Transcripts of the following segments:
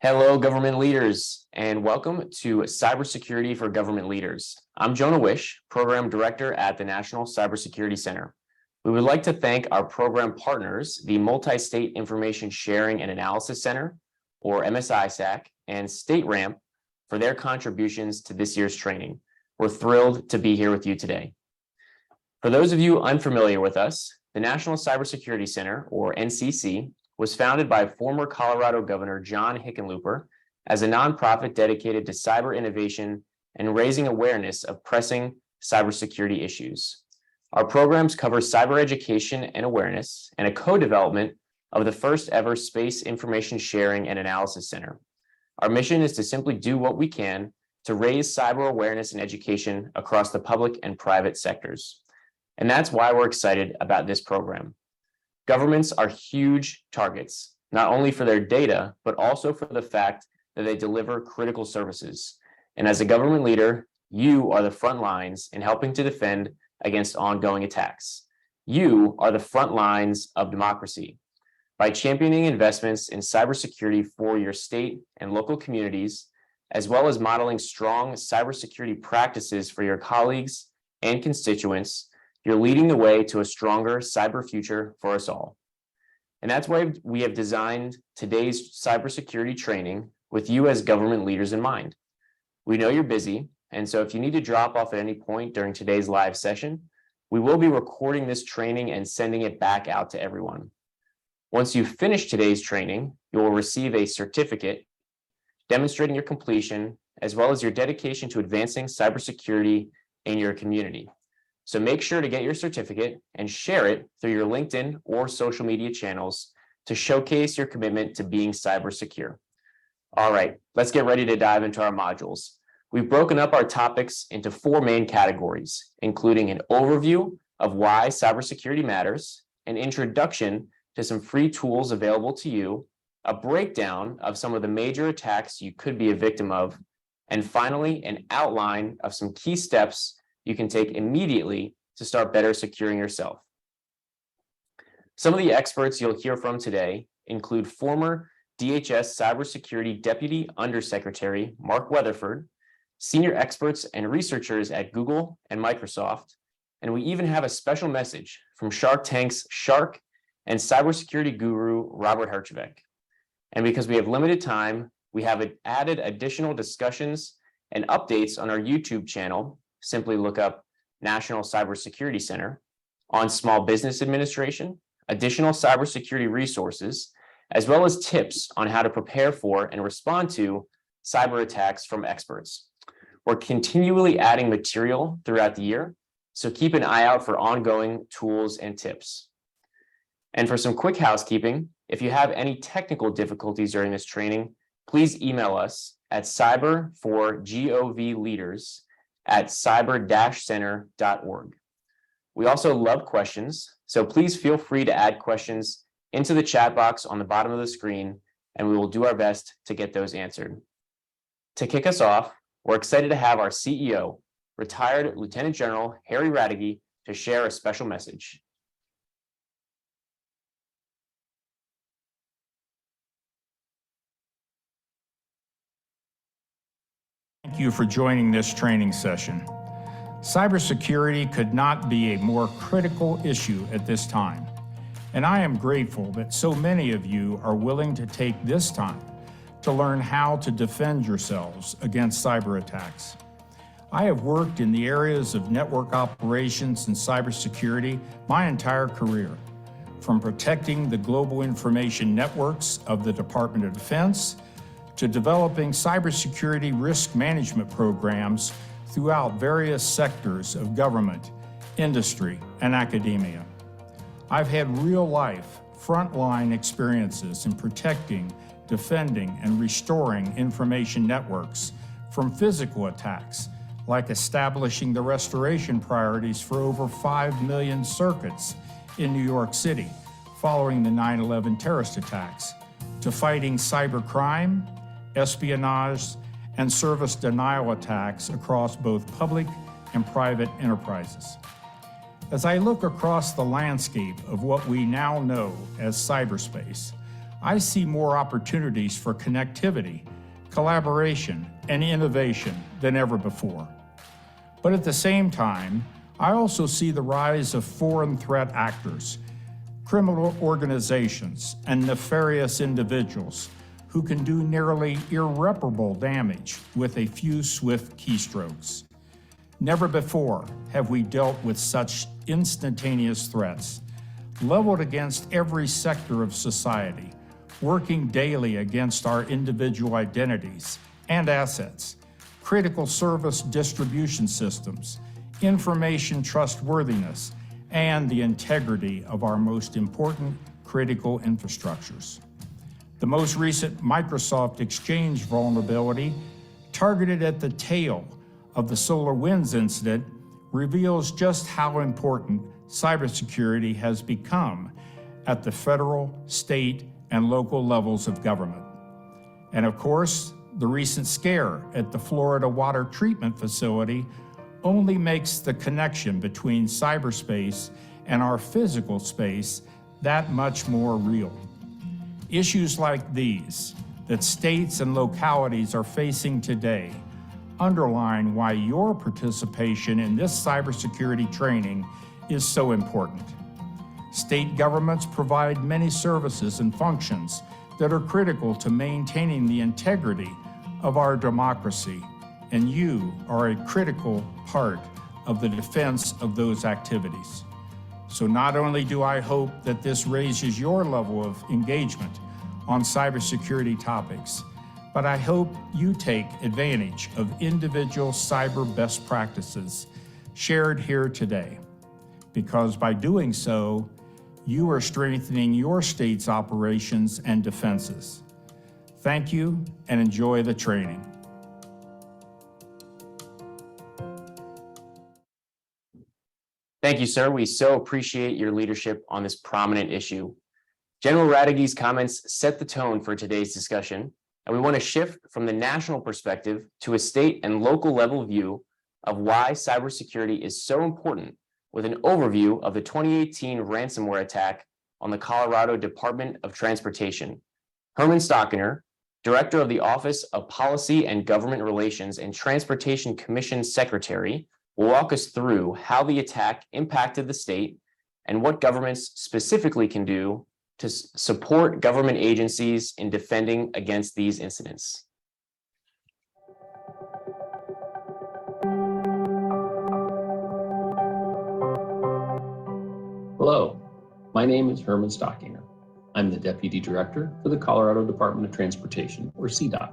Hello, government leaders, and welcome to Cybersecurity for Government Leaders. I'm Jonah Wish, Program Director at the National Cybersecurity Center. We would like to thank our program partners, the Multi-State Information Sharing and Analysis Center, or MSISAC, and StateRAMP for their contributions to this year's training. We're thrilled to be here with you today. For those of you unfamiliar with us, the National Cybersecurity Center, or NCC, was founded by former Colorado Governor John Hickenlooper as a nonprofit dedicated to cyber innovation and raising awareness of pressing cybersecurity issues. Our programs cover cyber education and awareness and a co-development of the first ever Space Information Sharing and Analysis Center. Our mission is to simply do what we can to raise cyber awareness and education across the public and private sectors. And that's why we're excited about this program. Governments are huge targets, not only for their data, but also for the fact that they deliver critical services. And as a government leader, you are the front lines in helping to defend against ongoing attacks. You are the front lines of democracy. By championing investments in cybersecurity for your state and local communities, as well as modeling strong cybersecurity practices for your colleagues and constituents, you're leading the way to a stronger cyber future for us all. And that's why we have designed today's cybersecurity training with you as government leaders in mind. We know you're busy, and so if you need to drop off at any point during today's live session, we will be recording this training and sending it back out to everyone. Once you finish today's training, you will receive a certificate demonstrating your completion, as well as your dedication to advancing cybersecurity in your community. So make sure to get your certificate and share it through your LinkedIn or social media channels to showcase your commitment to being cyber secure. All right, let's get ready to dive into our modules. We've broken up our topics into 4 main categories, including an overview of why cybersecurity matters, an introduction to some free tools available to you, a breakdown of some of the major attacks you could be a victim of, and finally, an outline of some key steps you can take immediately to start better securing yourself. Some of the experts you'll hear from today include former DHS Cybersecurity Deputy Undersecretary Mark Weatherford, senior experts and researchers at Google and Microsoft, and we even have a special message from Shark Tank's Shark and cybersecurity guru Robert Herjavec. And because we have limited time, we have added additional discussions and updates on our YouTube channel. Simply look up National Cybersecurity Center, on small business administration, additional cybersecurity resources, as well as tips on how to prepare for and respond to cyber attacks from experts. We're continually adding material throughout the year, so keep an eye out for ongoing tools and tips. And for some quick housekeeping, if you have any technical difficulties during this training, please email us at cyber4govleaders@cyber-center.org. We also love questions, so please feel free to add questions into the chat box on the bottom of the screen, and we will do our best to get those answered. To kick us off, we're excited to have our CEO, retired Lieutenant General Harry Radegui, to share a special message. Thank you for joining this training session. Cybersecurity could not be a more critical issue at this time, and I am grateful that so many of you are willing to take this time to learn how to defend yourselves against cyber attacks. I have worked in the areas of network operations and cybersecurity my entire career, from protecting the global information networks of the Department of Defense to developing cybersecurity risk management programs throughout various sectors of government, industry, and academia. I've had real-life, frontline experiences in protecting, defending, and restoring information networks from physical attacks, like establishing the restoration priorities for over 5 million circuits in New York City following the 9/11 terrorist attacks, to fighting cybercrime, espionage, and service denial attacks across both public and private enterprises. As I look across the landscape of what we now know as cyberspace, I see more opportunities for connectivity, collaboration, and innovation than ever before. But at the same time, I also see the rise of foreign threat actors, criminal organizations, and nefarious individuals who can do nearly irreparable damage with a few swift keystrokes. Never before have we dealt with such instantaneous threats, leveled against every sector of society, working daily against our individual identities and assets, critical service distribution systems, information trustworthiness, and the integrity of our most important critical infrastructures. The most recent Microsoft Exchange vulnerability, targeted at the tail of the SolarWinds incident, reveals just how important cybersecurity has become at the federal, state, and local levels of government. And of course, the recent scare at the Florida water treatment facility only makes the connection between cyberspace and our physical space that much more real. Issues like these that states and localities are facing today underline why your participation in this cybersecurity training is so important. State governments provide many services and functions that are critical to maintaining the integrity of our democracy, and you are a critical part of the defense of those activities. So not only do I hope that this raises your level of engagement on cybersecurity topics, but I hope you take advantage of individual cyber best practices shared here today, because by doing so, you are strengthening your state's operations and defenses. Thank you and enjoy the training. Thank you, sir. We so appreciate your leadership on this prominent issue. General Radige's comments set the tone for today's discussion, and we want to shift from the national perspective to a state and local level view of why cybersecurity is so important, with an overview of the 2018 ransomware attack on the Colorado Department of Transportation. Herman Stockinger, Director of the Office of Policy and Government Relations and Transportation Commission Secretary, will walk us through how the attack impacted the state and what governments specifically can do to support government agencies in defending against these incidents. Hello, my name is Herman Stockinger. I'm the Deputy Director for the Colorado Department of Transportation, or CDOT,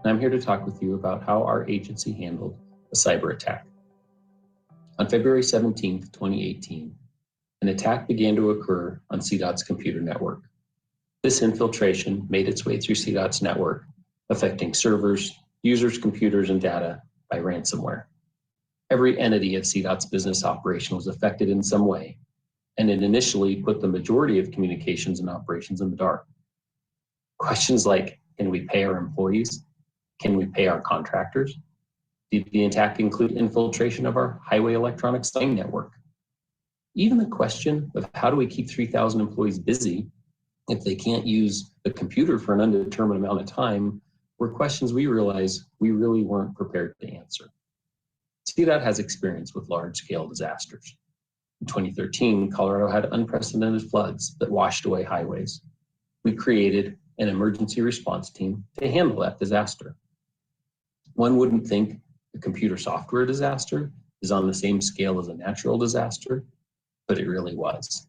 and I'm here to talk with you about how our agency handled a cyber attack. On February 17, 2018, an attack began to occur on CDOT's computer network. This infiltration made its way through CDOT's network, affecting servers, users' computers, and data by ransomware. Every entity of CDOT's business operation was affected in some way, and it initially put the majority of communications and operations in the dark. Questions like, can we pay our employees? Can we pay our contractors? Did the attack include infiltration of our highway electronic sign network? Even the question of how do we keep 3,000 employees busy if they can't use the computer for an undetermined amount of time were questions we realized we really weren't prepared to answer. CDOT has experience with large-scale disasters. In 2013, Colorado had unprecedented floods that washed away highways. We created an emergency response team to handle that disaster. One wouldn't think a computer software disaster is on the same scale as a natural disaster, but it really was.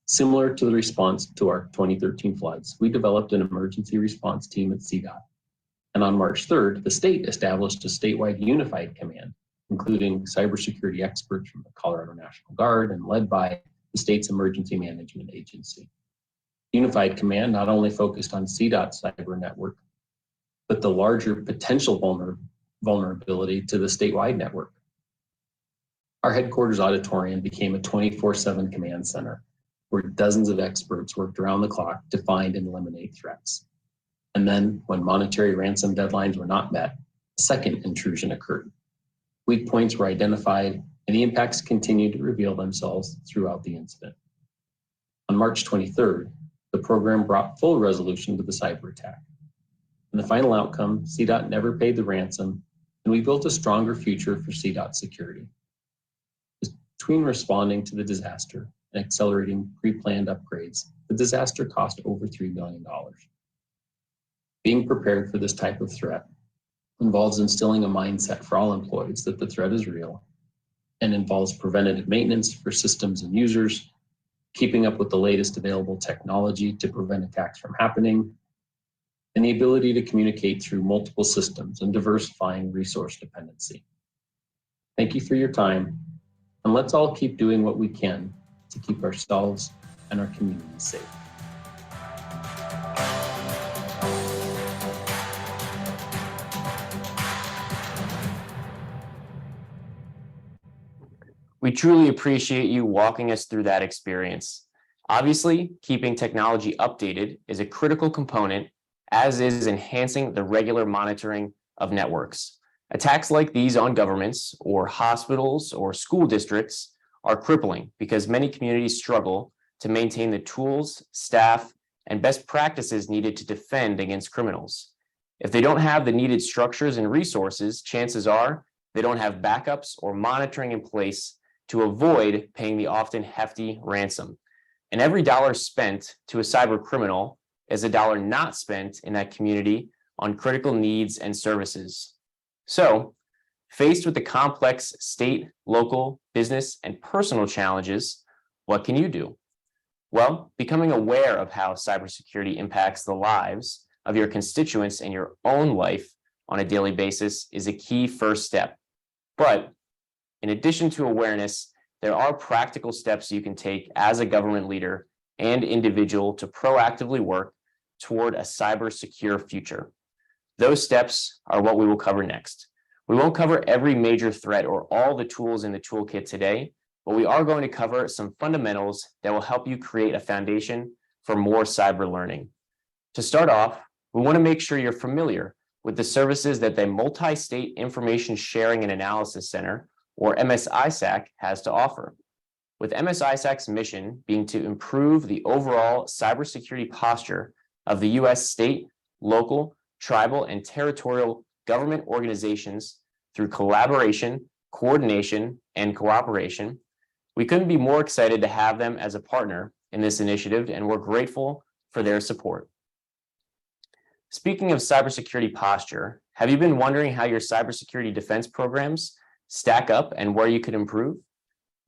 Similar to the response to our 2013 floods, we developed an emergency response team at CDOT. And on March 3rd, the state established a statewide unified command, including cybersecurity experts from the Colorado National Guard and led by the state's emergency management agency. Unified command not only focused on CDOT's cyber network, but the larger potential vulnerability to the statewide network. Our headquarters auditorium became a 24/7 command center where dozens of experts worked around the clock to find and eliminate threats. And then when monetary ransom deadlines were not met, a second intrusion occurred. Weak points were identified and the impacts continued to reveal themselves throughout the incident. On March 23rd, The program brought full resolution to the cyber attack. In the final outcome, CDOT never paid the ransom, and we built a stronger future for CDOT security. Between responding to the disaster and accelerating pre-planned upgrades, the disaster cost over $3 billion. Being prepared for this type of threat involves instilling a mindset for all employees that the threat is real, and involves preventative maintenance for systems and users, keeping up with the latest available technology to prevent attacks from happening, and the ability to communicate through multiple systems and diversifying resource dependency. Thank you for your time, and let's all keep doing what we can to keep ourselves and our communities safe. We truly appreciate you walking us through that experience. Obviously, keeping technology updated is a critical component, as is enhancing the regular monitoring of networks. Attacks like these on governments or hospitals or school districts are crippling because many communities struggle to maintain the tools, staff, and best practices needed to defend against criminals. If they don't have the needed structures and resources, chances are they don't have backups or monitoring in place to avoid paying the often hefty ransom. And every dollar spent to a cyber criminal is a dollar not spent in that community on critical needs and services. So, faced with the complex state, local, business, and personal challenges, what can you do? Well, becoming aware of how cybersecurity impacts the lives of your constituents and your own life on a daily basis is a key first step. But in addition to awareness, there are practical steps you can take as a government leader and individual to proactively work toward a cyber secure future. Those steps are what we will cover next. We won't cover every major threat or all the tools in the toolkit today, but we are going to cover some fundamentals that will help you create a foundation for more cyber learning. To start off, we want to make sure you're familiar with the services that the Multi-State Information Sharing and Analysis Center, or MSISAC, has to offer. With MSISAC's mission being to improve the overall cybersecurity posture of the U.S. state, local, tribal, and territorial government organizations through collaboration, coordination, and cooperation, we couldn't be more excited to have them as a partner in this initiative, and we're grateful for their support. Speaking of cybersecurity posture, have you been wondering how your cybersecurity defense programs stack up and where you could improve?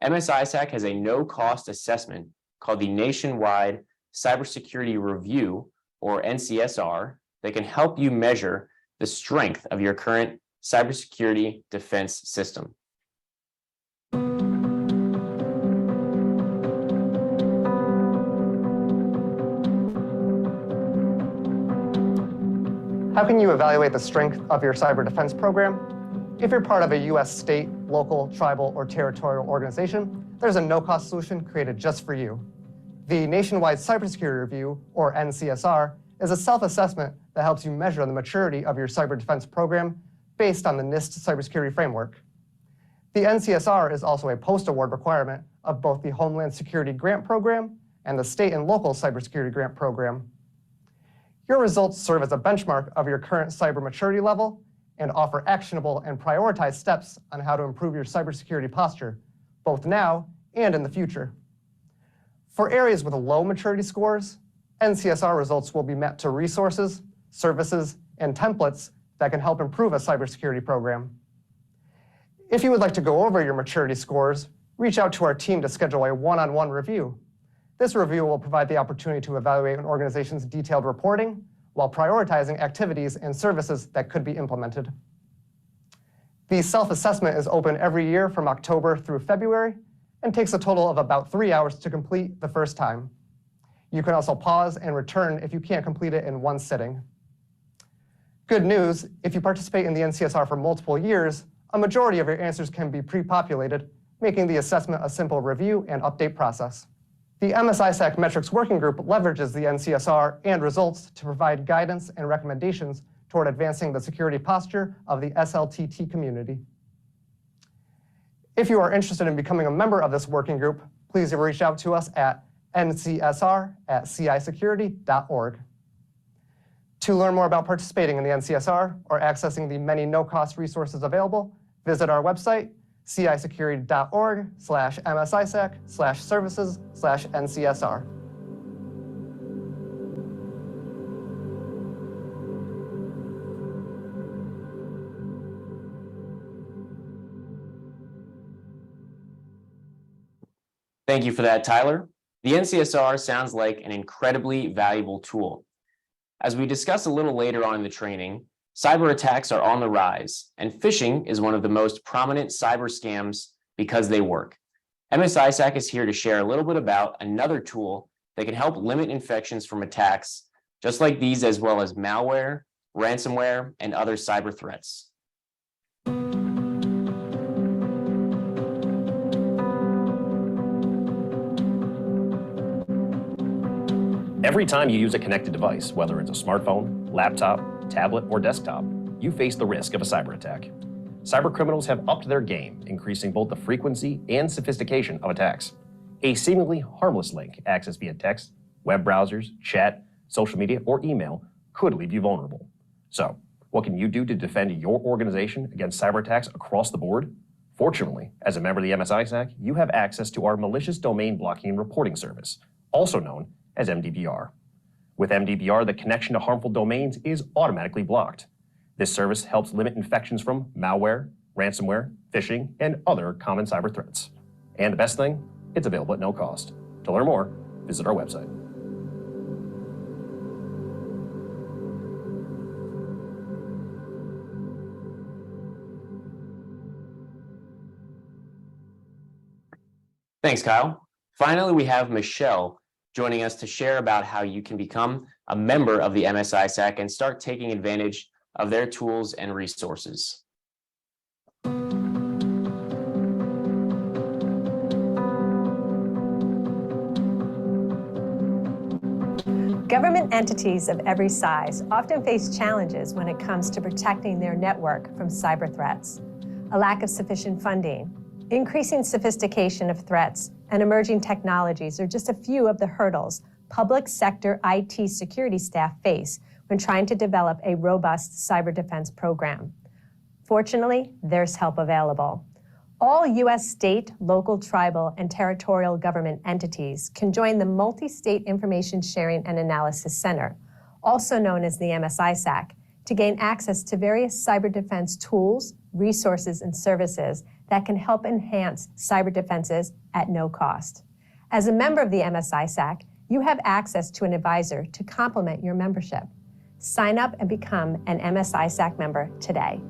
MSISAC has a no-cost assessment called the Nationwide Cybersecurity Review, or NCSR, that can help you measure the strength of your current cybersecurity defense system. How can you evaluate the strength of your cyber defense program? If you're part of a U.S. state, local, tribal, or territorial organization, there's a no-cost solution created just for you. The Nationwide Cybersecurity Review, or NCSR, is a self-assessment that helps you measure the maturity of your cyber defense program based on the NIST cybersecurity framework. The NCSR is also a post-award requirement of both the Homeland Security Grant Program and the State and Local Cybersecurity Grant Program. Your results serve as a benchmark of your current cyber maturity level and offer actionable and prioritized steps on how to improve your cybersecurity posture, both now and in the future. For areas with low maturity scores, NCSR results will be met to resources, services, and templates that can help improve a cybersecurity program. If you would like to go over your maturity scores, reach out to our team to schedule a one-on-one review. This review will provide the opportunity to evaluate an organization's detailed reporting while prioritizing activities and services that could be implemented. The self-assessment is open every year from October through February and takes a total of about 3 hours to complete the first time. You can also pause and return if you can't complete it in one sitting. Good news, if you participate in the NCSR for multiple years, a majority of your answers can be pre-populated, making the assessment a simple review and update process. The MSISAC Metrics Working Group leverages the NCSR and results to provide guidance and recommendations toward advancing the security posture of the SLTT community. If you are interested in becoming a member of this working group, please reach out to us at ncsr@cisecurity.org. To learn more about participating in the NCSR or accessing the many no-cost resources available, visit our website, cisecurity.org/msisac/services/NCSR. Thank you for that, Tyler. The NCSR sounds like an incredibly valuable tool. As we discuss a little later on in the training, cyber attacks are on the rise, and phishing is one of the most prominent cyber scams because they work. MSISAC is here to share a little bit about another tool that can help limit infections from attacks, just like these, as well as malware, ransomware, and other cyber threats. Every time you use a connected device, whether it's a smartphone, laptop, tablet, or desktop, you face the risk of a cyber attack. Cyber criminals have upped their game, increasing both the frequency and sophistication of attacks. A seemingly harmless link accessed via text, web browsers, chat, social media, or email could leave you vulnerable. So, what can you do to defend your organization against cyber attacks across the board? Fortunately, as a member of the MSISAC, you have access to our malicious domain blocking and reporting service, also known as MDBR. With MDBR, the connection to harmful domains is automatically blocked. This service helps limit infections from malware, ransomware, phishing, and other common cyber threats. And the best thing, it's available at no cost. To learn more, visit our website. Thanks, Kyle. Finally, we have Michelle joining us to share about how you can become a member of the MSISAC and start taking advantage of their tools and resources. Government entities of every size often face challenges when it comes to protecting their network from cyber threats. A lack of sufficient funding, increasing sophistication of threats, and emerging technologies are just a few of the hurdles public sector IT security staff face when trying to develop a robust cyber defense program. Fortunately, there's help available. All U.S. state, local, tribal, and territorial government entities can join the Multi-State Information Sharing and Analysis Center, also known as the MSISAC, to gain access to various cyber defense tools, resources, and services that can help enhance cyber defenses at no cost. As a member of the MSISAC, you have access to an advisor to complement your membership. Sign up and become an MSISAC member today.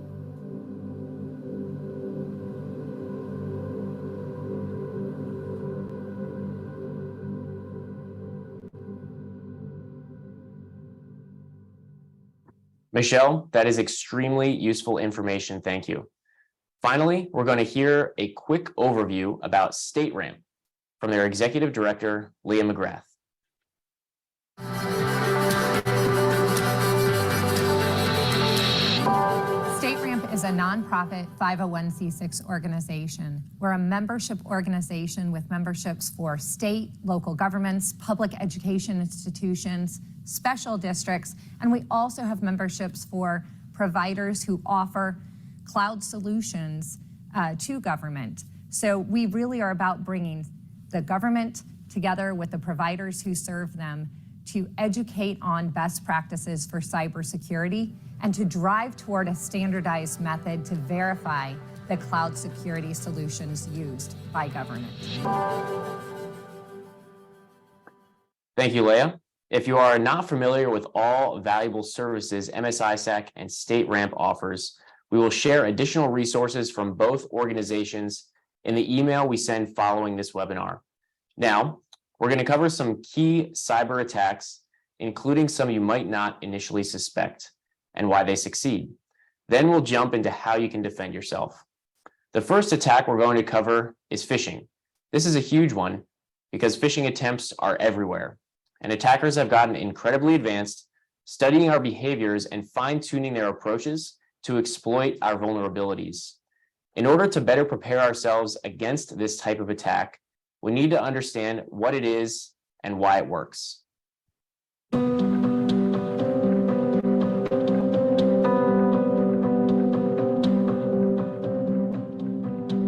Michelle, that is extremely useful information. Thank you. Finally, we're going to hear a quick overview about StateRAMP from their Executive Director, Leah McGrath. StateRAMP is a nonprofit 501c6 organization. We're a membership organization with memberships for state, local governments, public education institutions, special districts, and we also have memberships for providers who offer cloud solutions to government. So we really are about bringing the government together with the providers who serve them to educate on best practices for cybersecurity and to drive toward a standardized method to verify the cloud security solutions used by government. Thank you, Leah. If you are not familiar with all valuable services MSISAC and StateRAMP offers, we will share additional resources from both organizations in the email we send following this webinar. Now, we're going to cover some key cyber attacks, including some you might not initially suspect and why they succeed. Then we'll jump into how you can defend yourself. The first attack we're going to cover is phishing. This is a huge one because phishing attempts are everywhere, and attackers have gotten incredibly advanced, studying our behaviors and fine-tuning their approaches to exploit our vulnerabilities. In order to better prepare ourselves against this type of attack, we need to understand what it is and why it works.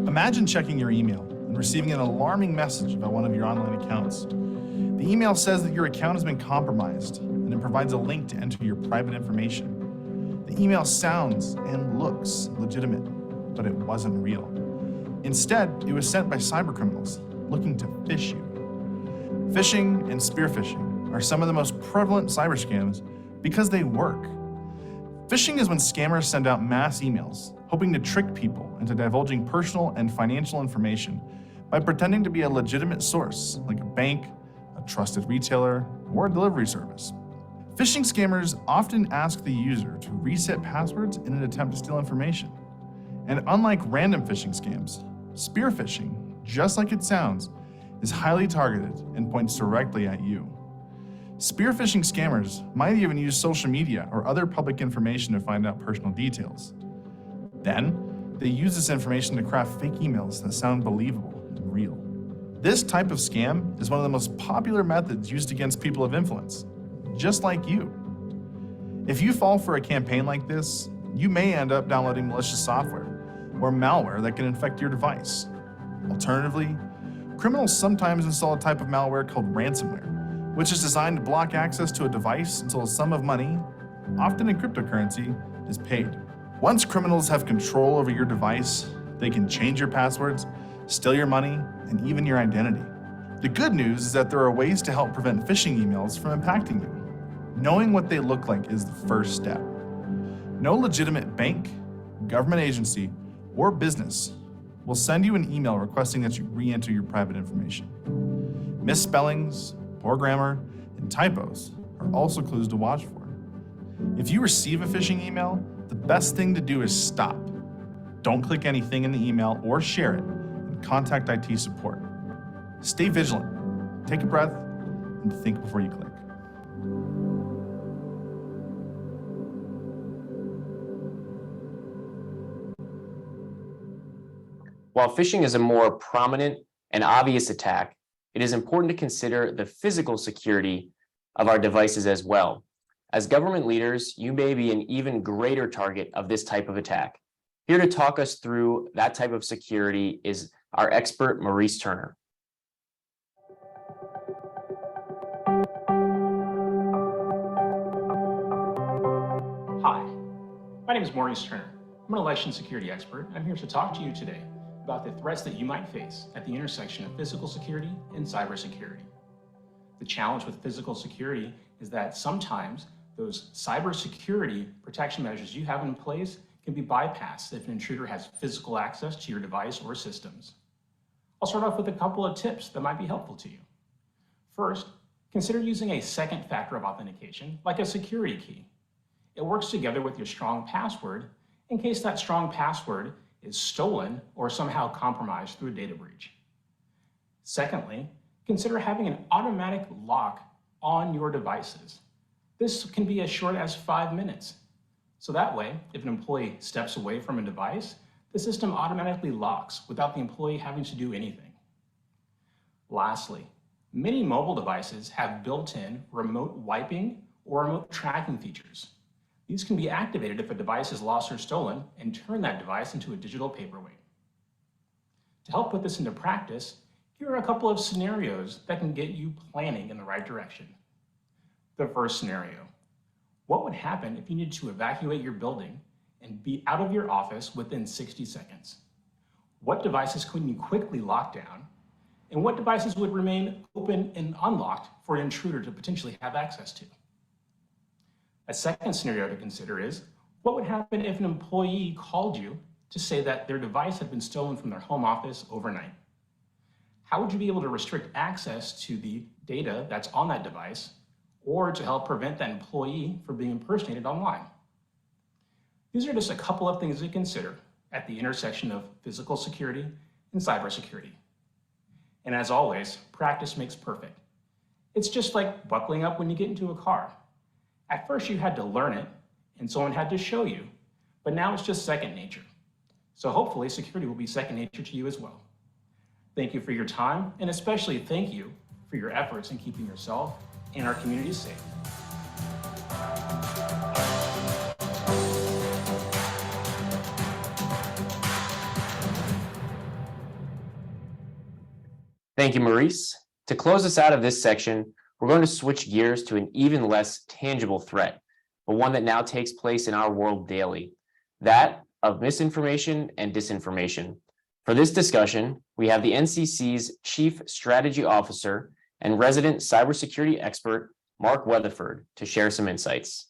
Imagine checking your email and receiving an alarming message about one of your online accounts. The email says that your account has been compromised, and it provides a link to enter your private information. The email sounds and looks legitimate, but it wasn't real. Instead, it was sent by cybercriminals looking to phish you. Phishing and spear phishing are some of the most prevalent cyber scams because they work. Phishing is when scammers send out mass emails hoping to trick people into divulging personal and financial information by pretending to be a legitimate source like a bank, a trusted retailer, or a delivery service. Phishing scammers often ask the user to reset passwords in an attempt to steal information. And unlike random phishing scams, spear phishing, just like it sounds, is highly targeted and points directly at you. Spear phishing scammers might even use social media or other public information to find out personal details. Then, they use this information to craft fake emails that sound believable and real. This type of scam is one of the most popular methods used against people of influence, just like you. If you fall for a campaign like this, you may end up downloading malicious software or malware that can infect your device. Alternatively, criminals sometimes install a type of malware called ransomware, which is designed to block access to a device until a sum of money, often in cryptocurrency, is paid. Once criminals have control over your device, they can change your passwords, steal your money, and even your identity. The good news is that there are ways to help prevent phishing emails from impacting you. Knowing what they look like is the first step. No legitimate bank, government agency, or business will send you an email requesting that you re-enter your private information. Misspellings, poor grammar, and typos are also clues to watch for. If you receive a phishing email, the best thing to do is stop. Don't click anything in the email or share it, and contact IT support. Stay vigilant, take a breath, and think before you click. While phishing is a more prominent and obvious attack, it is important to consider the physical security of our devices as well. As government leaders, you may be an even greater target of this type of attack. Here to talk us through that type of security is our expert, Maurice Turner. Hi, my name is Maurice Turner. I'm an election security expert. I'm here to talk to you today about the threats that you might face at the intersection of physical security and cybersecurity. The challenge with physical security is that sometimes those cybersecurity protection measures you have in place can be bypassed if an intruder has physical access to your device or systems. I'll start off with a couple of tips that might be helpful to you. First, consider using a second factor of authentication, like a security key. It works together with your strong password in case that strong password is stolen or somehow compromised through a data breach. Secondly, consider having an automatic lock on your devices. This can be as short as 5 minutes. So that way, if an employee steps away from a device, the system automatically locks without the employee having to do anything. Lastly, many mobile devices have built-in remote wiping or remote tracking features. These can be activated if a device is lost or stolen and turn that device into a digital paperweight. To help put this into practice, here are a couple of scenarios that can get you planning in the right direction. The first scenario: what would happen if you needed to evacuate your building and be out of your office within 60 seconds? What devices could you quickly lock down? And what devices would remain open and unlocked for an intruder to potentially have access to? A second scenario to consider is, what would happen if an employee called you to say that their device had been stolen from their home office overnight? How would you be able to restrict access to the data that's on that device, or to help prevent that employee from being impersonated online? These are just a couple of things to consider at the intersection of physical security and cybersecurity. And as always, practice makes perfect. It's just like buckling up when you get into a car. At first you had to learn it, and someone had to show you, but now it's just second nature. So hopefully security will be second nature to you as well. Thank you for your time, and especially thank you for your efforts in keeping yourself and our communities safe. Thank you, Maurice. To close us out of this section, we're going to switch gears to an even less tangible threat, but one that now takes place in our world daily, that of misinformation and disinformation. For this discussion, we have the NCC's Chief Strategy Officer and resident cybersecurity expert, Mark Weatherford, to share some insights.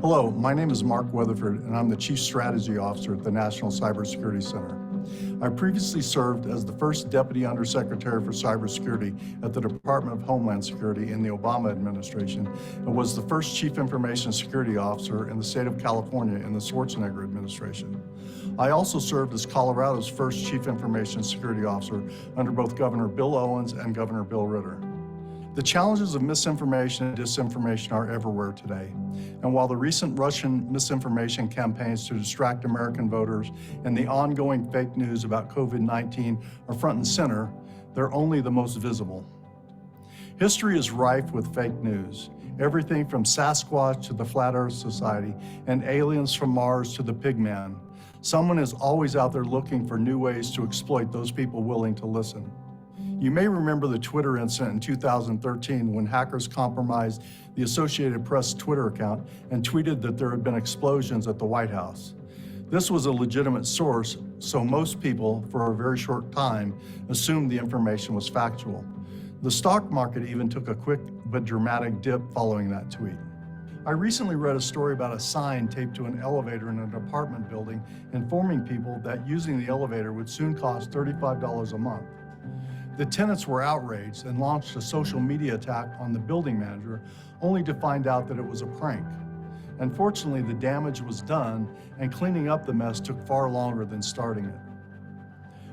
Hello, my name is Mark Weatherford, and I'm the Chief Strategy Officer at the National Cybersecurity Center. I previously served as the first Deputy Undersecretary for Cybersecurity at the Department of Homeland Security in the Obama administration, and was the first Chief Information Security Officer in the state of California in the Schwarzenegger administration. I also served as Colorado's first Chief Information Security Officer under both Governor Bill Owens and Governor Bill Ritter. The challenges of misinformation and disinformation are everywhere today. And while the recent Russian misinformation campaigns to distract American voters and the ongoing fake news about COVID-19 are front and center, they're only the most visible. History is rife with fake news. Everything from Sasquatch to the Flat Earth Society and aliens from Mars to the Pigman. Someone is always out there looking for new ways to exploit those people willing to listen. You may remember the Twitter incident in 2013 when hackers compromised the Associated Press Twitter account and tweeted that there had been explosions at the White House. This was a legitimate source, so most people, for a very short time, assumed the information was factual. The stock market even took a quick but dramatic dip following that tweet. I recently read a story about a sign taped to an elevator in an apartment building informing people that using the elevator would soon cost $35 a month. The tenants were outraged and launched a social media attack on the building manager, only to find out that it was a prank. Unfortunately, the damage was done, and cleaning up the mess took far longer than starting it.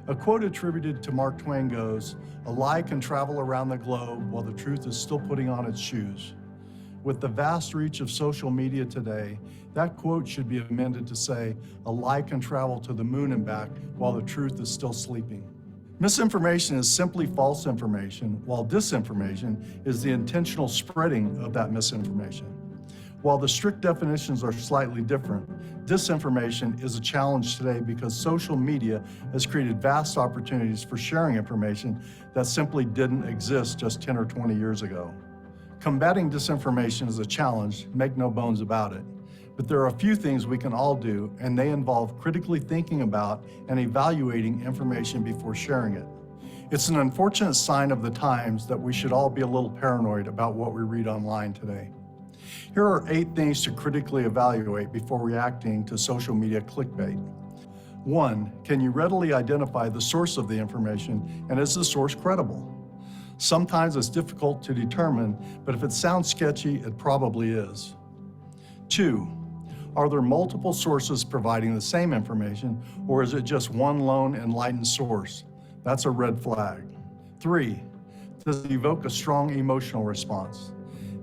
A quote attributed to Mark Twain goes, "A lie can travel around the globe while the truth is still putting on its shoes." With the vast reach of social media today, that quote should be amended to say, "A lie can travel to the moon and back while the truth is still sleeping." Misinformation is simply false information, while disinformation is the intentional spreading of that misinformation. While the strict definitions are slightly different, disinformation is a challenge today because social media has created vast opportunities for sharing information that simply didn't exist just 10 or 20 years ago. Combating disinformation is a challenge, make no bones about it. But there are a few things we can all do, and they involve critically thinking about and evaluating information before sharing it. It's an unfortunate sign of the times that we should all be a little paranoid about what we read online today. Here are 8 things to critically evaluate before reacting to social media clickbait. 1, can you readily identify the source of the information, and is the source credible? Sometimes it's difficult to determine, but if it sounds sketchy, it probably is. 2, are there multiple sources providing the same information, or is it just one lone enlightened source? That's a red flag. 3, does it evoke a strong emotional response?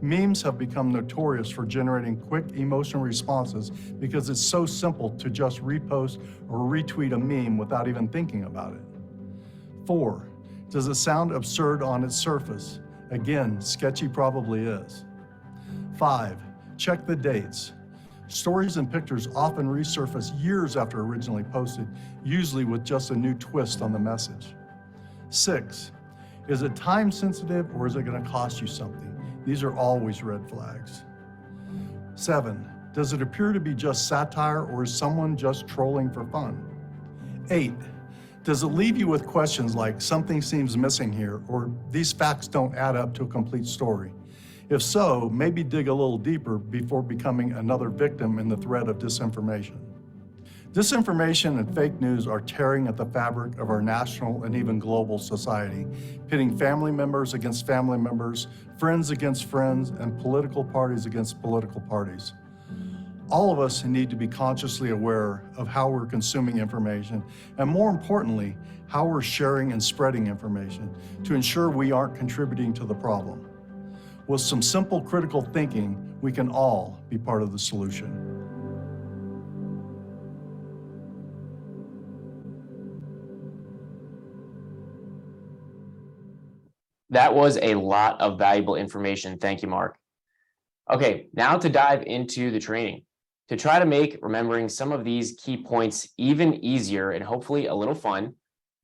Memes have become notorious for generating quick emotional responses because it's so simple to just repost or retweet a meme without even thinking about it. 4, does it sound absurd on its surface? Again, sketchy probably is. 5, check the dates. Stories and pictures often resurface years after originally posted, usually with just a new twist on the message. 6, is it time sensitive or is it going to cost you something? These are always red flags. 7, does it appear to be just satire or is someone just trolling for fun? 8, does it leave you with questions like something seems missing here or these facts don't add up to a complete story? If so, maybe dig a little deeper before becoming another victim in the thread of disinformation. Disinformation and fake news are tearing at the fabric of our national and even global society, pitting family members against family members, friends against friends, and political parties against political parties. All of us need to be consciously aware of how we're consuming information, and more importantly, how we're sharing and spreading information to ensure we aren't contributing to the problem. With some simple critical thinking, we can all be part of the solution. That was a lot of valuable information. Thank you, Mark. Okay, now to dive into the training. To try to make remembering some of these key points even easier and hopefully a little fun,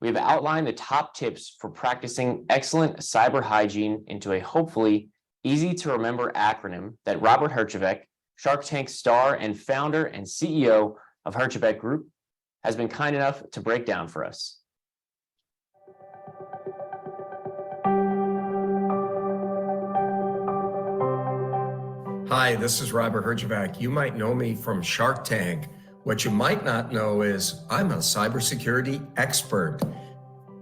we have outlined the top tips for practicing excellent cyber hygiene into a hopefully easy to remember acronym that Robert Herjavec, Shark Tank star and founder and CEO of Herjavec Group, has been kind enough to break down for us. Hi, this is Robert Herjavec. You might know me from Shark Tank. What you might not know is I'm a cybersecurity expert.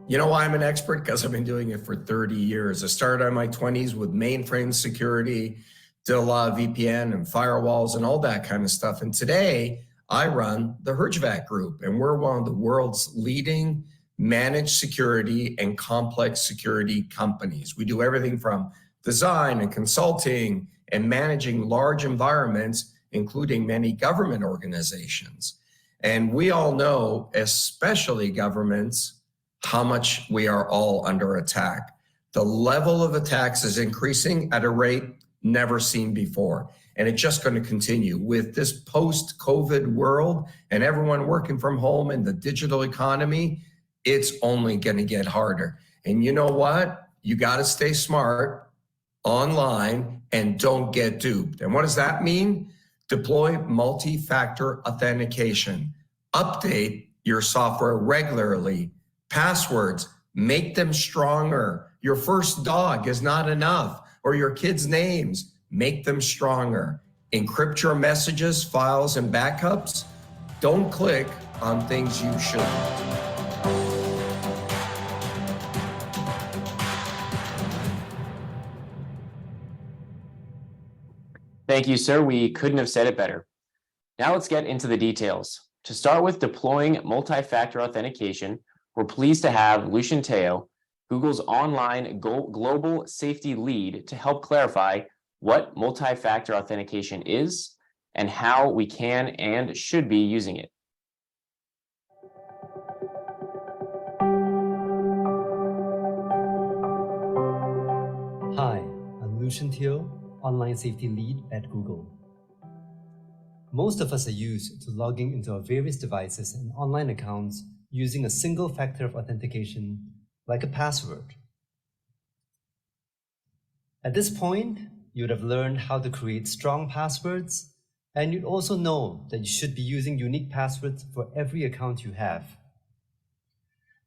You know why I'm an expert? Because I've been doing it for 30 years. I started in my 20s with mainframe security, did a lot of VPN and firewalls and all that kind of stuff. And today I run the Herjavec Group, and we're one of the world's leading managed security and complex security companies. We do everything from design and consulting and managing large environments, including many government organizations. And we all know, especially governments, how much we are all under attack. The level of attacks is increasing at a rate never seen before. And it's just going to continue with this post-COVID world and everyone working from home and the digital economy. It's only going to get harder. And you know what? You got to stay smart online and don't get duped. And what does that mean? Deploy multi-factor authentication. Update your software regularly. Passwords, make them stronger. Your first dog is not enough, or your kids' names, make them stronger. Encrypt your messages, files, and backups. Don't click on things you shouldn't. Thank you, sir. We couldn't have said it better. Now let's get into the details. To start with deploying multi-factor authentication, we're pleased to have Lucian Teo, Google's online global safety lead, to help clarify what multi-factor authentication is and how we can and should be using it. Hi, I'm Lucian Teo, Online Safety Lead at Google. Most of us are used to logging into our various devices and online accounts using a single factor of authentication, like a password. At this point, you would have learned how to create strong passwords, and you'd also know that you should be using unique passwords for every account you have.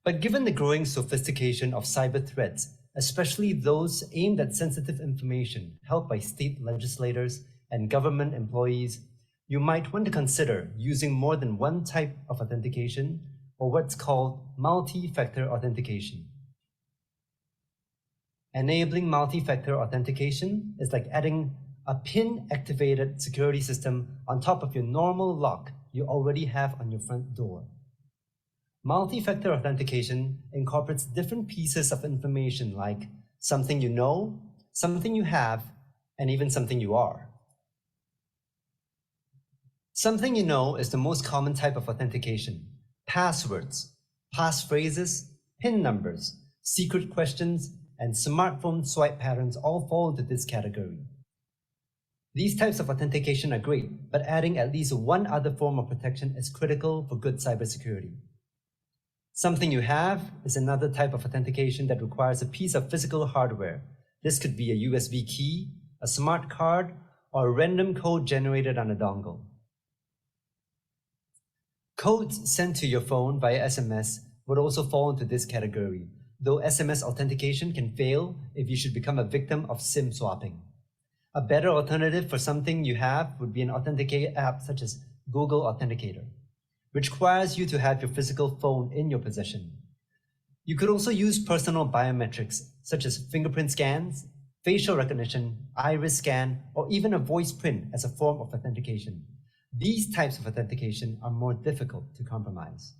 But given the growing sophistication of cyber threats, especially those aimed at sensitive information held by state legislators and government employees, you might want to consider using more than one type of authentication, or what's called multi-factor authentication. Enabling multi-factor authentication is like adding a PIN-activated security system on top of your normal lock you already have on your front door. Multi-factor authentication incorporates different pieces of information like something you know, something you have, and even something you are. Something you know is the most common type of authentication. Passwords, passphrases, PIN numbers, secret questions, and smartphone swipe patterns all fall into this category. These types of authentication are great, but adding at least one other form of protection is critical for good cybersecurity. Something you have is another type of authentication that requires a piece of physical hardware. This could be a USB key, a smart card, or a random code generated on a dongle. Codes sent to your phone via SMS would also fall into this category, though SMS authentication can fail if you should become a victim of SIM swapping. A better alternative for something you have would be an authenticator app such as Google Authenticator, which requires you to have your physical phone in your possession. You could also use personal biometrics such as fingerprint scans, facial recognition, iris scan, or even a voice print as a form of authentication. These types of authentication are more difficult to compromise.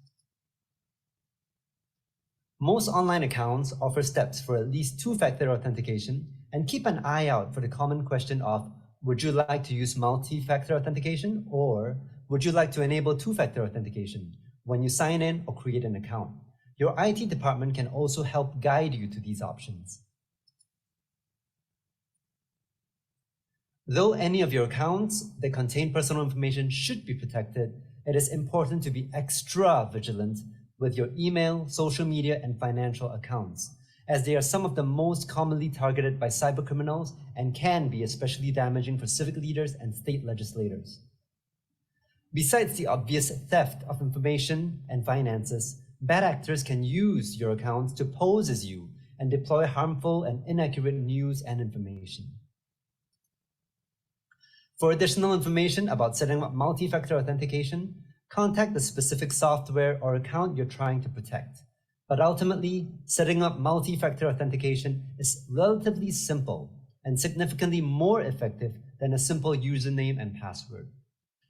Most online accounts offer steps for at least two-factor authentication, and keep an eye out for the common question of, would you like to use multi-factor authentication, or would you like to enable two-factor authentication when you sign in or create an account? Your IT department can also help guide you to these options. Though any of your accounts that contain personal information should be protected, it is important to be extra vigilant with your email, social media, and financial accounts, as they are some of the most commonly targeted by cybercriminals and can be especially damaging for civic leaders and state legislators. Besides the obvious theft of information and finances, bad actors can use your accounts to pose as you and deploy harmful and inaccurate news and information. For additional information about setting up multi-factor authentication, contact the specific software or account you're trying to protect. But ultimately, setting up multi-factor authentication is relatively simple and significantly more effective than a simple username and password.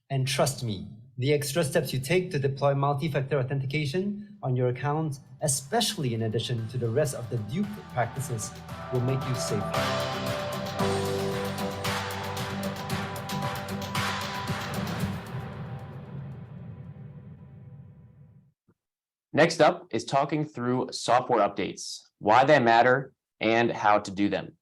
And trust me, the extra steps you take to deploy multi-factor authentication on your account, especially in addition to the rest of the dupe practices, will make you safer. Next up is talking through software updates, why they matter, and how to do them.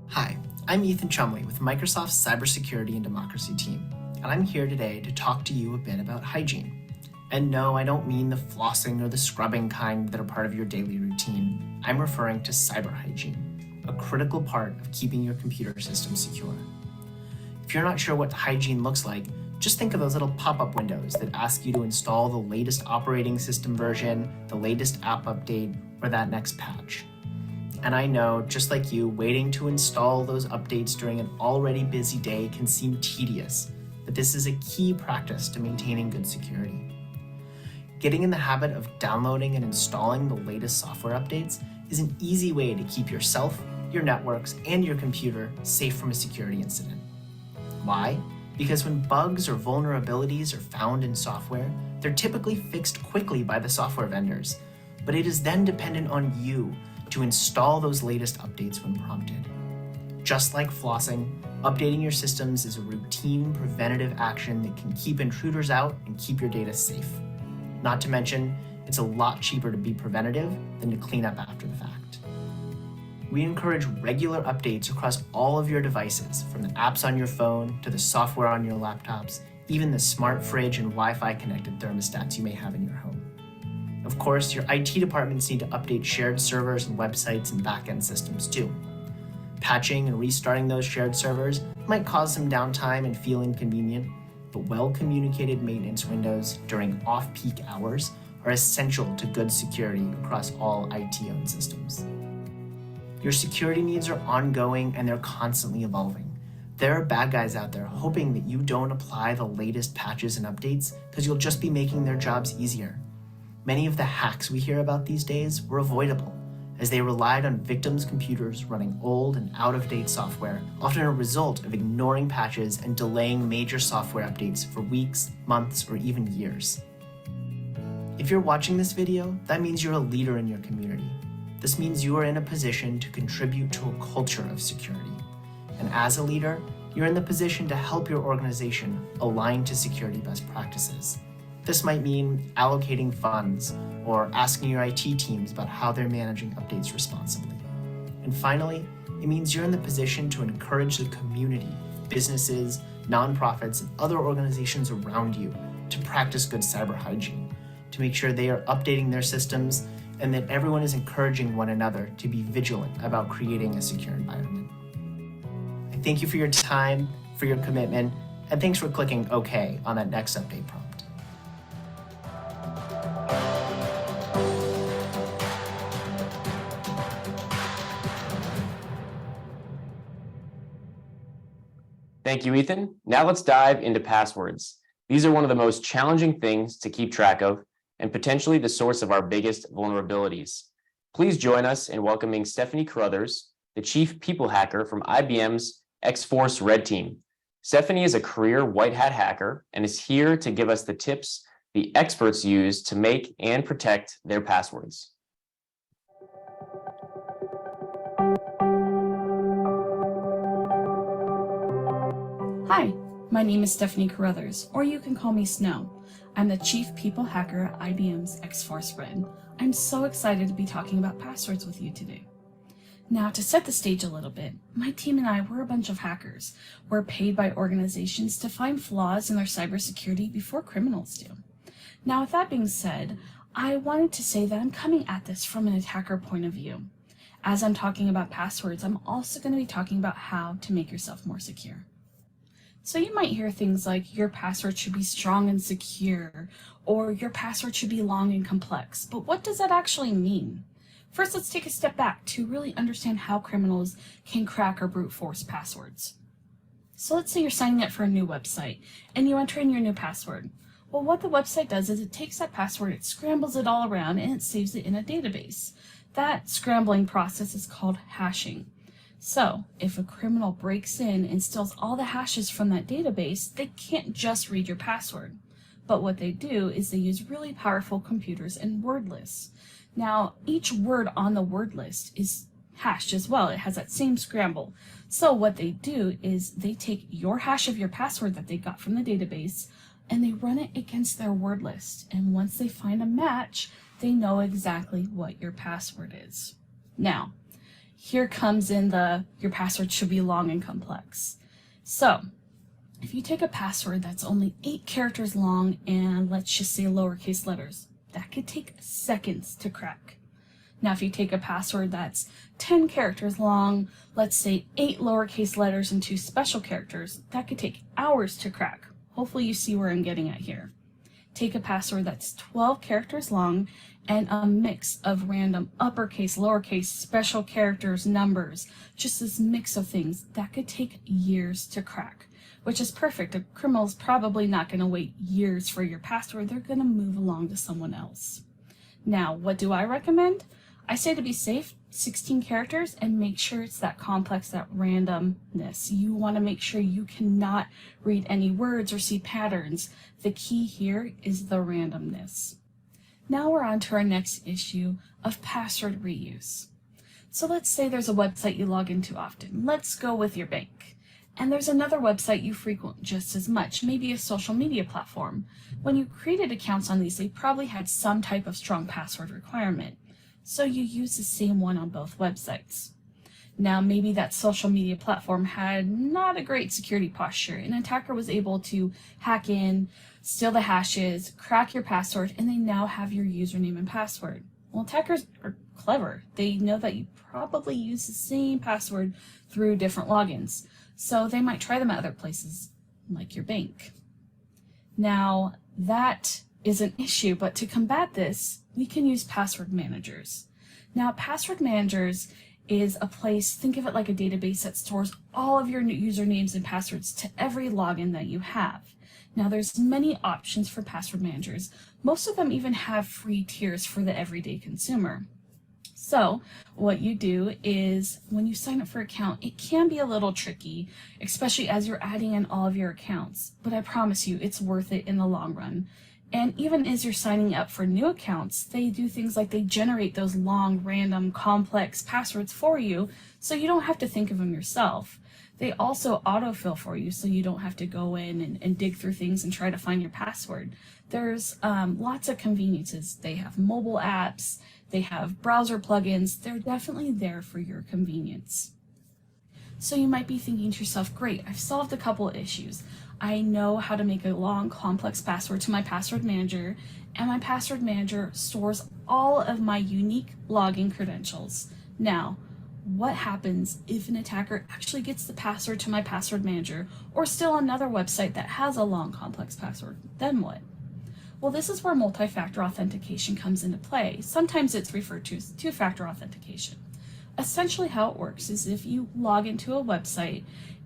Hi, I'm Ethan Chumley with Microsoft's Cybersecurity and Democracy team, and I'm here today to talk to you a bit about hygiene. And no, I don't mean the flossing or the scrubbing kind that are part of your daily routine. I'm referring to cyber hygiene, a critical part of keeping your computer system secure. If you're not sure what hygiene looks like, just think of those little pop-up windows that ask you to install the latest operating system version, the latest app update, or that next patch. And I know, just like you, waiting to install those updates during an already busy day can seem tedious, but this is a key practice to maintaining good security. Getting in the habit of downloading and installing the latest software updates is an easy way to keep yourself, your networks, and your computer safe from a security incident. Why? Because when bugs or vulnerabilities are found in software, they're typically fixed quickly by the software vendors, but it is then dependent on you to install those latest updates when prompted. Just like flossing, updating your systems is a routine preventative action that can keep intruders out and keep your data safe. Not to mention, it's a lot cheaper to be preventative than to clean up after the fact. We encourage regular updates across all of your devices, from the apps on your phone to the software on your laptops, even the smart fridge and Wi-Fi connected thermostats you may have in your home. Of course, your IT departments need to update shared servers and websites and backend systems too. Patching and restarting those shared servers might cause some downtime and feel inconvenient, but well-communicated maintenance windows during off-peak hours are essential to good security across all IT-owned systems. Your security needs are ongoing and they're constantly evolving. There are bad guys out there hoping that you don't apply the latest patches and updates because you'll just be making their jobs easier. Many of the hacks we hear about these days were avoidable, as they relied on victims' computers running old and out-of-date software, often a result of ignoring patches and delaying major software updates for weeks, months, or even years. If you're watching this video, that means you're a leader in your community. This means you are in a position to contribute to a culture of security. And as a leader, you're in the position to help your organization align to security best practices. This might mean allocating funds or asking your IT teams about how they're managing updates responsibly. And finally, it means you're in the position to encourage the community, businesses, nonprofits, and other organizations around you to practice good cyber hygiene, to make sure they are updating their systems and that everyone is encouraging one another to be vigilant about creating a secure environment. I thank you for your time, for your commitment, and thanks for clicking OK on that next update prompt. Thank you, Ethan. Now let's dive into passwords. These are one of the most challenging things to keep track of and potentially the source of our biggest vulnerabilities. Please join us in welcoming Stephanie Carruthers, the Chief People Hacker from IBM's X-Force Red Team. Stephanie is a career white hat hacker and is here to give us the tips the experts use to make and protect their passwords. Hi, My name is Stephanie Carruthers, or you can call me Snow. I'm the Chief People Hacker at IBM's X-Force Red. I'm so excited to be talking about passwords with you today. Now, to set the stage a little bit, my team and I were a bunch of hackers. We're paid by organizations to find flaws in their cybersecurity before criminals do. Now, with that being said, I wanted to say that I'm coming at this from an attacker point of view. As I'm talking about passwords, I'm also going to be talking about how to make yourself more secure. So you might hear things like your password should be strong and secure, or your password should be long and complex. But what does that actually mean? First, let's take a step back to really understand how criminals can crack or brute force passwords. So let's say you're signing up for a new website and you enter in your new password. Well, what the website does is it takes that password, it scrambles it all around, and it saves it in a database. That scrambling process is called hashing. So, if a criminal breaks in and steals all the hashes from that database, they can't just read your password. But what they do is they use really powerful computers and word lists. Now, each word on the word list is hashed as well. It has that same scramble. So what they do is they take your hash of your password that they got from the database and they run it against their word list. And once they find a match, they know exactly what your password is. Now, here comes in your password should be long and complex. So, if you take a password that's only 8 characters long and let's just say lowercase letters, that could take seconds to crack. Now, if you take a password that's 10 characters long, let's say 8 lowercase letters and 2 special characters, that could take hours to crack. Hopefully you see where I'm getting at here. Take a password that's 12 characters long and a mix of random uppercase, lowercase, special characters, numbers, just this mix of things, that could take years to crack, which is perfect. A criminal's probably not going to wait years for your password. They're going to move along to someone else. Now, what do I recommend? I say to be safe, 16 characters, and make sure it's that complex, that randomness. You want to make sure you cannot read any words or see patterns. The key here is the randomness. Now we're on to our next issue of password reuse. So let's say there's a website you log into often. Let's go with your bank. And there's another website you frequent just as much, maybe a social media platform. When you created accounts on these, they probably had some type of strong password requirement. So you use the same one on both websites. Now, maybe that social media platform had not a great security posture. An attacker was able to hack in, steal the hashes, crack your password, and they now have your username and password. Well, attackers are clever. They know that you probably use the same password through different logins. So they might try them at other places, like your bank. Now, that is an issue, but to combat this, we can use password managers. Now, password managers is a place, think of it like a database that stores all of your usernames and passwords to every login that you have. Now, there's many options for password managers. Most of them even have free tiers for the everyday consumer. So what you do is when you sign up for an account, it can be a little tricky, especially as you're adding in all of your accounts, but I promise you it's worth it in the long run. And even as you're signing up for new accounts, they do things like they generate those long, random, complex passwords for you, so you don't have to think of them yourself. They also autofill for you, so you don't have to go in and dig through things and try to find your password. There's lots of conveniences. They have mobile apps, they have browser plugins. They're definitely there for your convenience. So you might be thinking to yourself, great, I've solved a couple of issues. I know how to make a long, complex password to my password manager, and my password manager stores all of my unique login credentials. Now, what happens if an attacker actually gets the password to my password manager or still another website that has a long, complex password? Then what? Well, this is where multi-factor authentication comes into play. Sometimes it's referred to as two-factor authentication. Essentially how it works is if you log into a website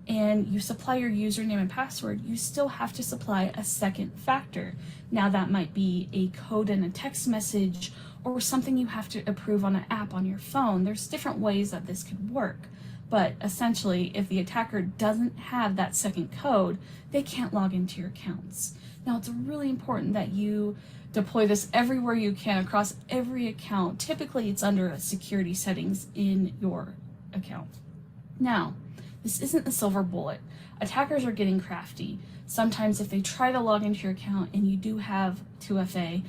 and you supply your username and password, you still have to supply a second factor. Now that might be a code in a text message or something you have to approve on an app on your phone. There's different ways that this could work. But essentially, if the attacker doesn't have that second code, they can't log into your accounts. Now, it's really important that you deploy this everywhere you can across every account. Typically, it's under security settings in your account. Now, This isn't the silver bullet. Attackers are getting crafty. Sometimes if they try to log into your account and you do have 2FA,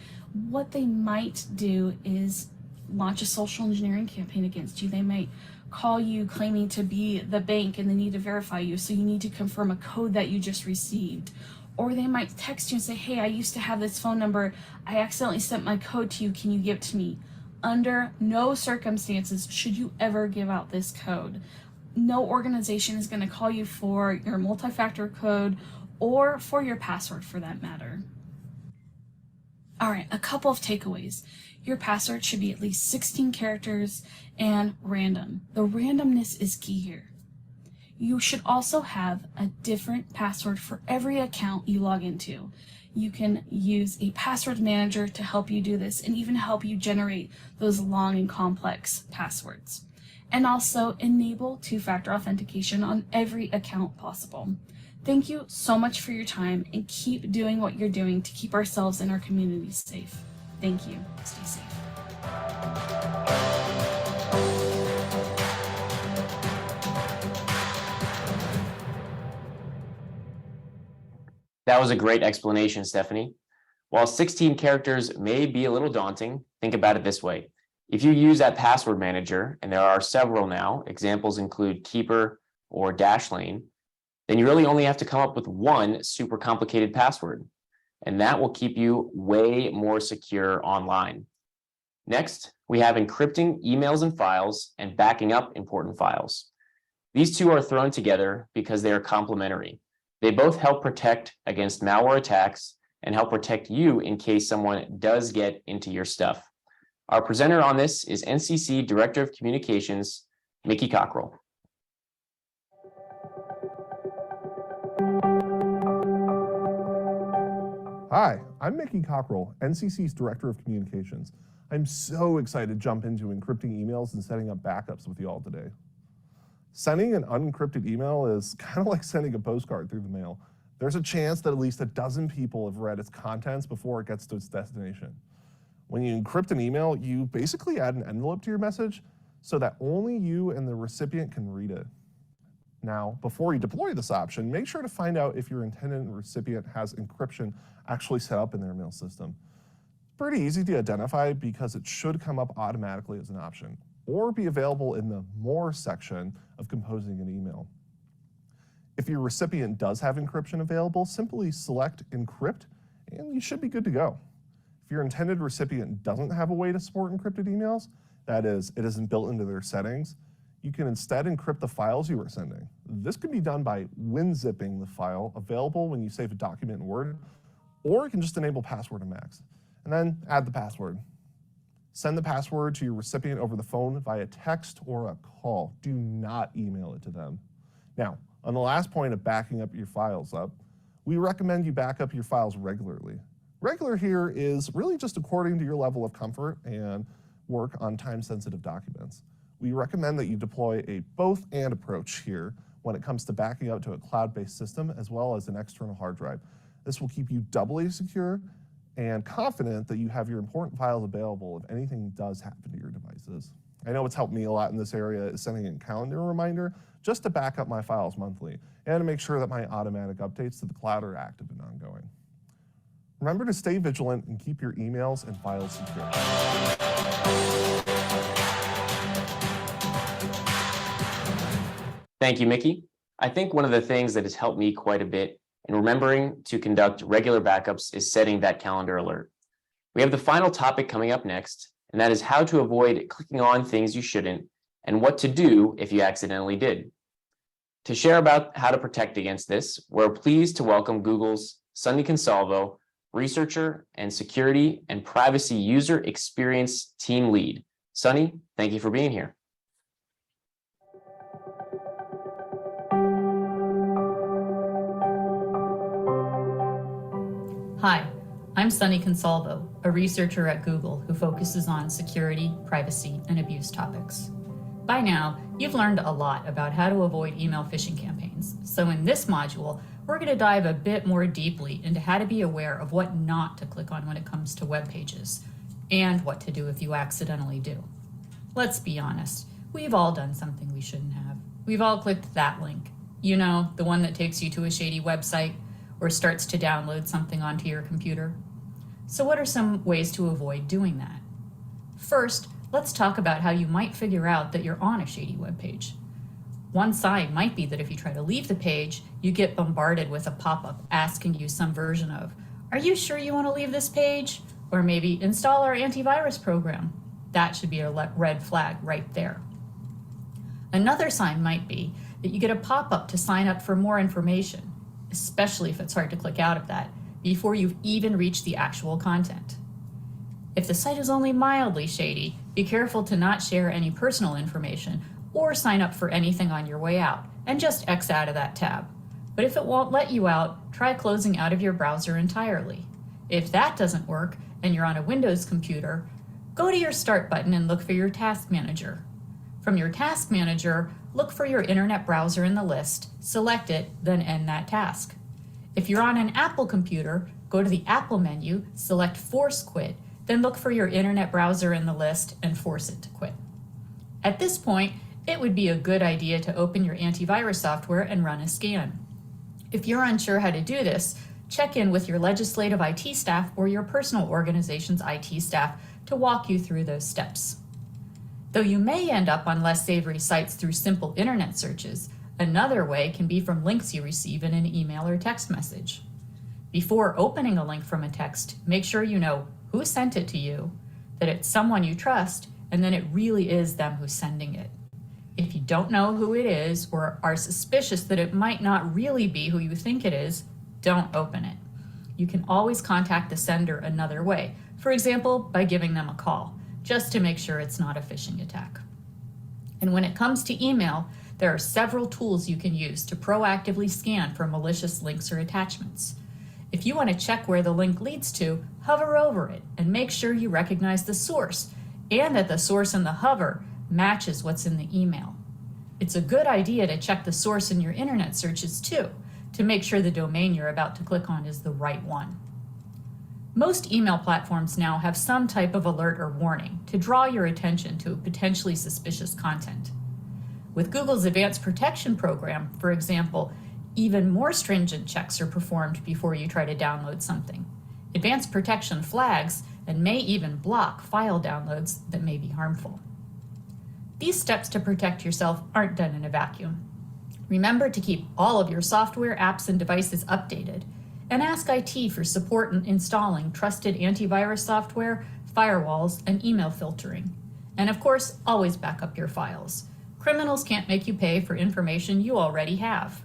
what they might do is launch a social engineering campaign against you. They might call you claiming to be the bank and they need to verify you, so you need to confirm a code that you just received. Or they might text you and say, hey, I used to have this phone number. I accidentally sent my code to you. Can you give it to me? Under no circumstances should you ever give out this code. No organization is going to call you for your multi-factor code or for your password for that matter. All right, a couple of takeaways. Your password should be at least 16 characters and random. The randomness is key here. You should also have a different password for every account you log into. You can use a password manager to help you do this and even help you generate those long and complex passwords. And also enable two-factor authentication on every account possible. Thank you so much for your time, and keep doing what you're doing to keep ourselves and our communities safe. Thank you. Stay safe. That was a great explanation, Stephanie. While 16 characters may be a little daunting, think about it this way. If you use that password manager, and there are several now, examples include Keeper or Dashlane, then you really only have to come up with one super complicated password, and that will keep you way more secure online. Next, we have encrypting emails and files and backing up important files. These two are thrown together because they are complementary. They both help protect against malware attacks and help protect you in case someone does get into your stuff. Our presenter on this is NCC Director of Communications, Mickey Cockrell. Hi, I'm Mickey Cockrell, NCC's Director of Communications. I'm so excited to jump into encrypting emails and setting up backups with you all today. Sending an unencrypted email is kind of like sending a postcard through the mail. There's a chance that at least a dozen people have read its contents before it gets to its destination. When you encrypt an email, you basically add an envelope to your message so that only you and the recipient can read it. Now, before you deploy this option, make sure to find out if your intended recipient has encryption actually set up in their mail system. It's pretty easy to identify because it should come up automatically as an option or be available in the More section of composing an email. If your recipient does have encryption available, simply select Encrypt and you should be good to go. If your intended recipient doesn't have a way to support encrypted emails, that is, it isn't built into their settings, you can instead encrypt the files you are sending. This can be done by WinZipping the file available when you save a document in Word, or you can just enable Password and Max, and then add the password. Send the password to your recipient over the phone via text or a call. Do not email it to them. Now, on the last point of backing up your files up, we recommend you back up your files regularly. Regular here is really just according to your level of comfort and work on time-sensitive documents. We recommend that you deploy a both and approach here when it comes to backing up to a cloud-based system as well as an external hard drive. This will keep you doubly secure and confident that you have your important files available if anything does happen to your devices. I know what's helped me a lot in this area is sending a calendar reminder just to back up my files monthly and to make sure that my automatic updates to the cloud are active and ongoing. Remember to stay vigilant and keep your emails and files secure. Thank you, Mickey. I think one of the things that has helped me quite a bit in remembering to conduct regular backups is setting that calendar alert. We have the final topic coming up next, and that is how to avoid clicking on things you shouldn't and what to do if you accidentally did. To share about how to protect against this, we're pleased to welcome Google's Sunny Consalvo, researcher and security and privacy user experience team lead. Sunny, thank you for being here. Hi, I'm Sunny Consalvo, a researcher at Google who focuses on security, privacy, and abuse topics. By now, you've learned a lot about how to avoid email phishing campaigns. So in this module, we're going to dive a bit more deeply into how to be aware of what not to click on when it comes to web pages, and what to do if you accidentally do. Let's be honest, we've all done something we shouldn't have. We've all clicked that link. You know, the one that takes you to a shady website or starts to download something onto your computer. So what are some ways to avoid doing that? First, let's talk about how you might figure out that you're on a shady webpage. One sign might be that if you try to leave the page, you get bombarded with a pop-up asking you some version of, "Are you sure you want to leave this page?" Or maybe, "Install our antivirus program." That should be a red flag right there. Another sign might be that you get a pop-up to sign up for more information, especially if it's hard to click out of that, before you've even reached the actual content. If the site is only mildly shady, be careful to not share any personal information or sign up for anything on your way out, and just X out of that tab. But if it won't let you out, try closing out of your browser entirely. If that doesn't work and you're on a Windows computer, go to your Start button and look for your Task Manager. From your Task Manager, look for your internet browser in the list, select it, then end that task. If you're on an Apple computer, go to the Apple menu, select Force Quit, then look for your internet browser in the list and force it to quit. At this point, it would be a good idea to open your antivirus software and run a scan. If you're unsure how to do this, check in with your legislative IT staff or your personal organization's IT staff to walk you through those steps. Though you may end up on less savory sites through simple internet searches, another way can be from links you receive in an email or text message. Before opening a link from a text, make sure you know who sent it to you, that it's someone you trust, and then it really is them who's sending it. If you don't know who it is or are suspicious that it might not really be who you think it is, don't open it. You can always contact the sender another way, for example, by giving them a call, just to make sure it's not a phishing attack. And when it comes to email, there are several tools you can use to proactively scan for malicious links or attachments. If you want to check where the link leads to, hover over it and make sure you recognize the source and that the source in the hover matches what's in the email. It's a good idea to check the source in your internet searches too, to make sure the domain you're about to click on is the right one. Most email platforms now have some type of alert or warning to draw your attention to potentially suspicious content. With Google's Advanced Protection Program, for example, even more stringent checks are performed before you try to download something. Advanced Protection flags and may even block file downloads that may be harmful. These steps to protect yourself aren't done in a vacuum. Remember to keep all of your software, apps, and devices updated, and ask IT for support in installing trusted antivirus software, firewalls, and email filtering. And of course, always back up your files. Criminals can't make you pay for information you already have.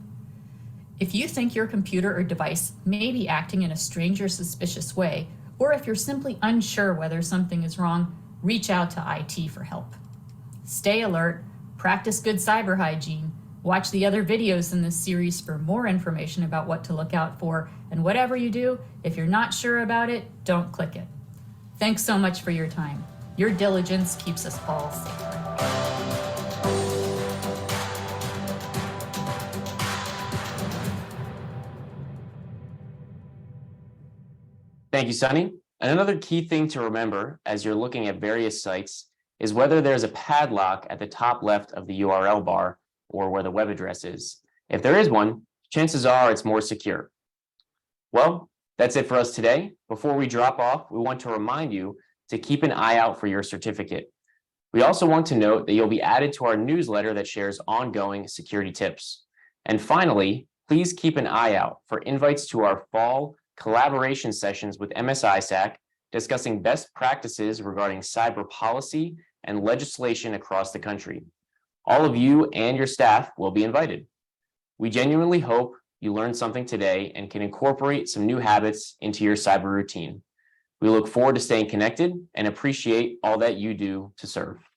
If you think your computer or device may be acting in a strange or suspicious way, or if you're simply unsure whether something is wrong, reach out to IT for help. Stay alert, practice good cyber hygiene, watch the other videos in this series for more information about what to look out for, and whatever you do, if you're not sure about it, don't click it. Thanks so much for your time. Your diligence keeps us all safer. Thank you, Sunny. And another key thing to remember as you're looking at various sites is whether there's a padlock at the top left of the URL bar or where the web address is. If there is one, chances are it's more secure. Well, that's it for us today. Before we drop off, we want to remind you to keep an eye out for your certificate. We also want to note that you'll be added to our newsletter that shares ongoing security tips. And finally, please keep an eye out for invites to our fall collaboration sessions with MSISAC discussing best practices regarding cyber policy and legislation across the country. All of you and your staff will be invited. We genuinely hope you learned something today and can incorporate some new habits into your cyber routine. We look forward to staying connected and appreciate all that you do to serve.